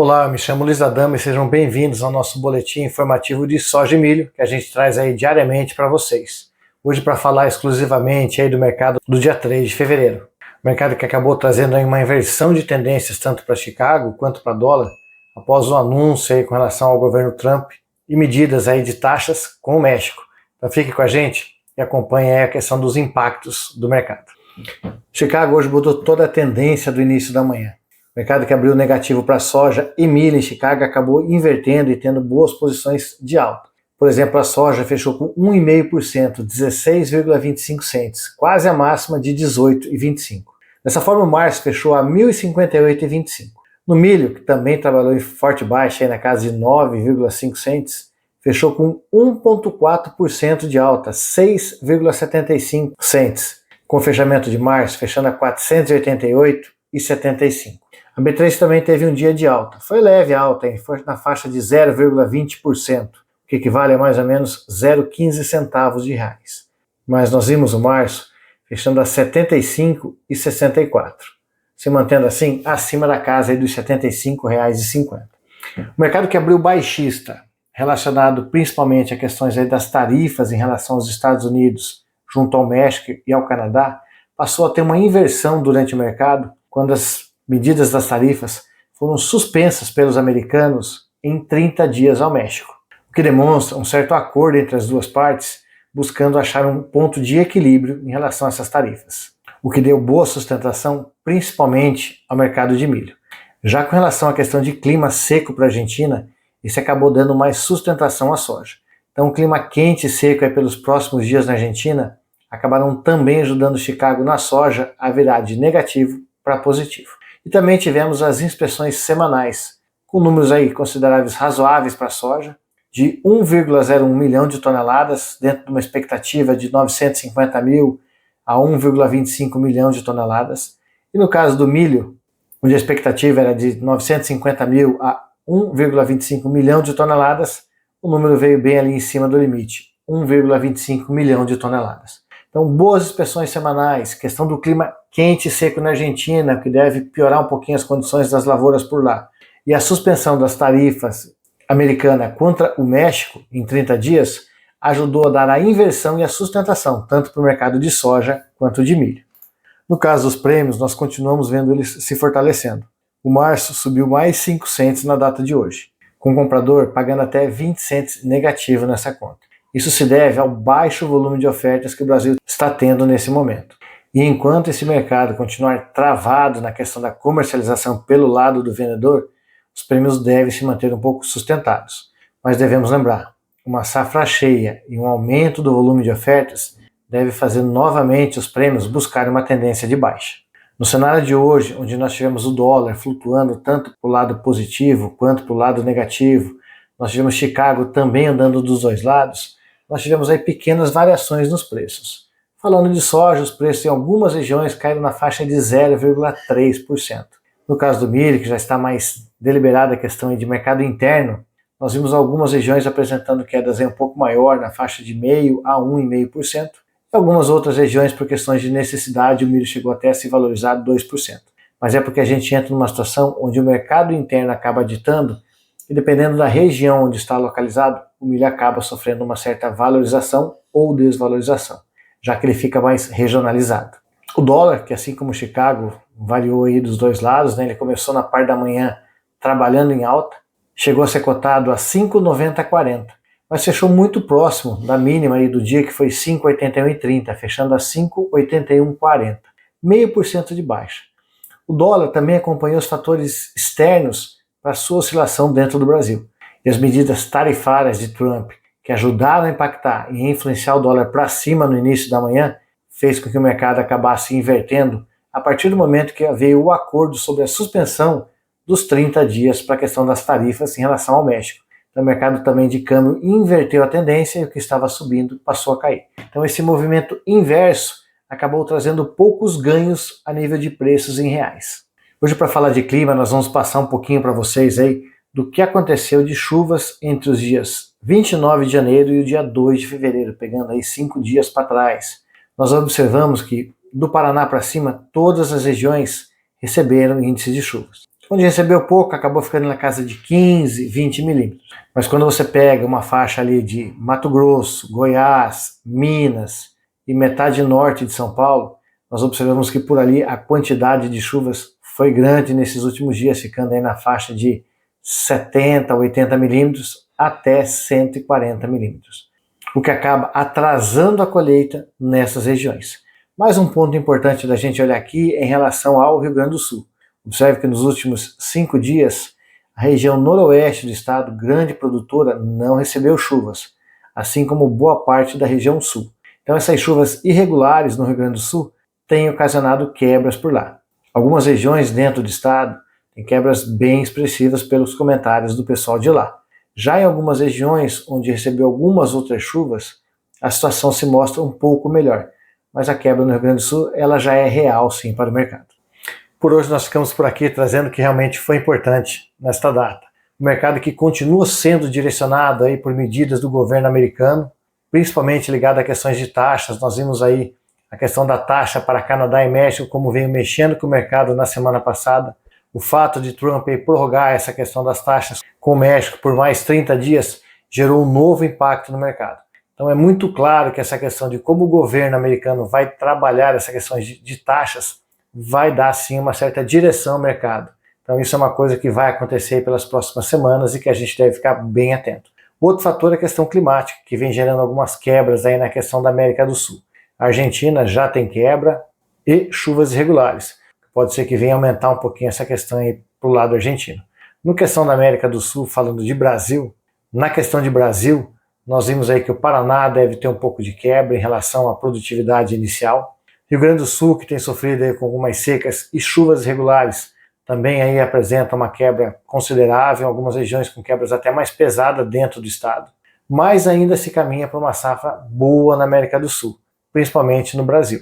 Olá, me chamo Luiz Adama e sejam bem-vindos ao nosso boletim informativo de soja e milho que a gente traz aí diariamente para vocês. Hoje para falar exclusivamente aí do mercado do dia 3 de fevereiro. O mercado que acabou trazendo aí uma inversão de tendências tanto para Chicago quanto para dólar após o anúncio aí com relação ao governo Trump e medidas aí de taxas com o México. Então fique com a gente e acompanhe aí a questão dos impactos do mercado. Chicago hoje mudou toda a tendência do início da manhã. O mercado que abriu negativo para soja e milho em Chicago acabou invertendo e tendo boas posições de alta. Por exemplo, a soja fechou com 1,5%, 16,25 cents, quase a máxima de 18,25. Dessa forma, o março fechou a 1.058,25. No milho, que também trabalhou em forte baixa, aí na casa de 9,5 cents, fechou com 1,4% de alta, 6,75 cents, com fechamento de março fechando a 488,75. A B3 também teve um dia de alta. Foi leve a alta, foi na faixa de 0,20%, o que equivale a mais ou menos 0,15 centavos de reais. Mas nós vimos o março fechando a 75,64, se mantendo assim acima da casa aí dos R$ 75,50. O mercado que abriu baixista, relacionado principalmente a questões aí das tarifas em relação aos Estados Unidos, junto ao México e ao Canadá, passou a ter uma inversão durante o mercado quando as medidas das tarifas foram suspensas pelos americanos em 30 dias ao México, o que demonstra um certo acordo entre as duas partes, buscando achar um ponto de equilíbrio em relação a essas tarifas, o que deu boa sustentação principalmente ao mercado de milho. Já com relação à questão de clima seco para a Argentina, isso acabou dando mais sustentação à soja. Então o clima quente e seco aí pelos próximos dias na Argentina acabaram também ajudando Chicago na soja a virar de negativo para positivo. E também tivemos as inspeções semanais, com números aí consideráveis razoáveis para a soja, de 1,01 milhão de toneladas, dentro de uma expectativa de 950 mil a 1,25 milhão de toneladas. E no caso do milho, onde a expectativa era de 950 mil a 1,25 milhão de toneladas, o número veio bem ali em cima do limite, 1,25 milhão de toneladas. Então, boas inspeções semanais, questão do clima quente e seco na Argentina, que deve piorar um pouquinho as condições das lavouras por lá. E a suspensão das tarifas americanas contra o México em 30 dias ajudou a dar a inversão e a sustentação, tanto para o mercado de soja quanto de milho. No caso dos prêmios, nós continuamos vendo eles se fortalecendo. O março subiu mais 5 cents na data de hoje, com o comprador pagando até 20 cents negativo nessa conta. Isso se deve ao baixo volume de ofertas que o Brasil está tendo nesse momento. E enquanto esse mercado continuar travado na questão da comercialização pelo lado do vendedor, os prêmios devem se manter um pouco sustentados. Mas devemos lembrar, uma safra cheia e um aumento do volume de ofertas deve fazer novamente os prêmios buscarem uma tendência de baixa. No cenário de hoje, onde nós tivemos o dólar flutuando tanto para o lado positivo quanto para o lado negativo, nós tivemos Chicago também andando dos dois lados, nós tivemos aí pequenas variações nos preços. Falando de soja, os preços em algumas regiões caíram na faixa de 0,3%. No caso do milho, que já está mais deliberada a questão de mercado interno, nós vimos algumas regiões apresentando quedas aí um pouco maior, na faixa de 0,5% a 1,5%. E algumas outras regiões, por questões de necessidade, o milho chegou até a se valorizar 2%. Mas é porque a gente entra numa situação onde o mercado interno acaba ditando, e dependendo da região onde está localizado, o milho acaba sofrendo uma certa valorização ou desvalorização, já que ele fica mais regionalizado. O dólar, que assim como Chicago, variou aí dos dois lados, né? Ele começou na parte da manhã trabalhando em alta, chegou a ser cotado a 5,9040, mas fechou muito próximo da mínima aí do dia, que foi 5,8130, fechando a 5,8140, 0,5% de baixa. O dólar também acompanhou os fatores externos para sua oscilação dentro do Brasil. E as medidas tarifárias de Trump, que ajudaram a impactar e influenciar o dólar para cima no início da manhã, fez com que o mercado acabasse invertendo a partir do momento que veio o acordo sobre a suspensão dos 30 dias para a questão das tarifas em relação ao México. Então, o mercado também de câmbio inverteu a tendência e o que estava subindo passou a cair. Então esse movimento inverso acabou trazendo poucos ganhos a nível de preços em reais. Hoje, para falar de clima, nós vamos passar um pouquinho para vocês aí do que aconteceu de chuvas entre os dias 29 de janeiro e o dia 2 de fevereiro, pegando aí 5 dias para trás. Nós observamos que do Paraná para cima, todas as regiões receberam índices de chuvas. Onde recebeu pouco, acabou ficando na casa de 15, 20 milímetros. Mas quando você pega uma faixa ali de Mato Grosso, Goiás, Minas e metade norte de São Paulo, nós observamos que por ali a quantidade de chuvas foi grande nesses últimos dias, ficando aí na faixa de 70, 80 milímetros até 140 milímetros, o que acaba atrasando a colheita nessas regiões. Mais um ponto importante da gente olhar aqui em relação ao Rio Grande do Sul. Observe que nos últimos 5 dias, a região noroeste do estado, grande produtora, não recebeu chuvas, assim como boa parte da região sul. Então essas chuvas irregulares no Rio Grande do Sul têm ocasionado quebras por lá. Algumas regiões dentro do estado têm quebras bem expressivas pelos comentários do pessoal de lá. Já em algumas regiões onde recebeu algumas outras chuvas, a situação se mostra um pouco melhor, mas a quebra no Rio Grande do Sul ela já é real sim para o mercado. Por hoje nós ficamos por aqui trazendo o que realmente foi importante nesta data. O mercado que continua sendo direcionado aí por medidas do governo americano, principalmente ligado a questões de taxas. Nós vimos aí a questão da taxa para Canadá e México, como veio mexendo com o mercado na semana passada. O fato de Trump prorrogar essa questão das taxas com o México por mais 30 dias gerou um novo impacto no mercado. Então é muito claro que essa questão de como o governo americano vai trabalhar essa questão de taxas vai dar sim uma certa direção ao mercado. Então isso é uma coisa que vai acontecer pelas próximas semanas e que a gente deve ficar bem atento. Outro fator é a questão climática, que vem gerando algumas quebras aí na questão da América do Sul. A Argentina já tem quebra e chuvas irregulares. Pode ser que venha aumentar um pouquinho essa questão aí para o lado argentino. No questão da América do Sul, falando de Brasil, na questão de Brasil, nós vimos aí que o Paraná deve ter um pouco de quebra em relação à produtividade inicial. Rio Grande do Sul, que tem sofrido aí com algumas secas e chuvas irregulares, também aí apresenta uma quebra considerável, algumas regiões com quebras até mais pesadas dentro do estado. Mas ainda se caminha para uma safra boa na América do Sul, principalmente no Brasil.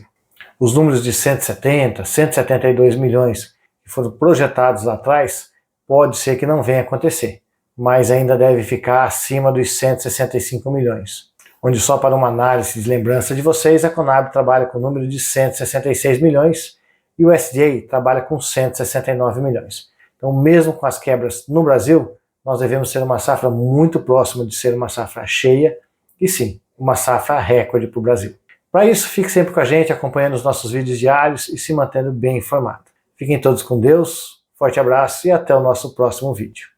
Os números de 170, 172 milhões que foram projetados lá atrás, pode ser que não venha acontecer, mas ainda deve ficar acima dos 165 milhões. Onde só para uma análise de lembrança de vocês, a Conab trabalha com o número de 166 milhões e o USDA trabalha com 169 milhões. Então, mesmo com as quebras no Brasil, nós devemos ter uma safra muito próxima de ser uma safra cheia e sim, uma safra recorde para o Brasil. Para isso, fique sempre com a gente, acompanhando os nossos vídeos diários e se mantendo bem informado. Fiquem todos com Deus, forte abraço e até o nosso próximo vídeo.